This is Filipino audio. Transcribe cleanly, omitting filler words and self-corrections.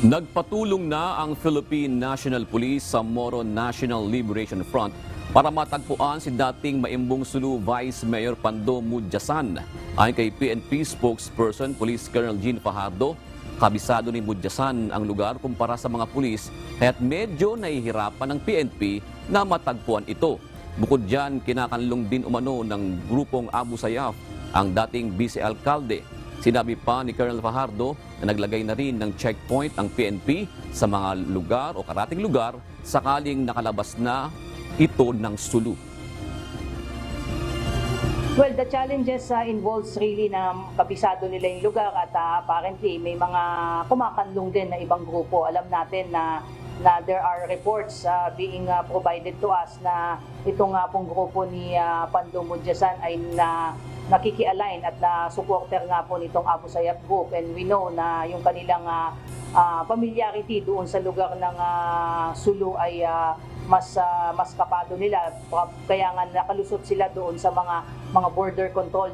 Nagpatulong na ang Philippine National Police sa Moro National Liberation Front para matagpuan si dating maimbong Sulu Vice Mayor Pando Mudyasan. Ayon kay PNP spokesperson Police Colonel Jean Fajardo, kabisado ni Mudyasan ang lugar kumpara sa mga pulis kaya't medyo nahihirapan ng PNP na matagpuan ito. Bukod dyan, kinakanlong din umano ng grupong Abu Sayyaf ang dating vice-alkalde. Sinabi pa ni Colonel Fajardo na naglagay na rin ng checkpoint ang PNP sa mga lugar o karating lugar sakaling nakalabas na ito ng Sulu. Well, the challenges involves really na kabisado nila yung lugar at apparently may mga kumakanlong din na ibang grupo. Alam natin na there are reports being provided to us na itong pong grupo ni Pando Mudyasan ay nakikialign at supporter nga po nitong Abu Sayyaf Group, and we know na yung kanilang familiarity doon sa lugar ng Sulu ay mas kapado nila, kaya nga nakalusot sila doon sa mga border control.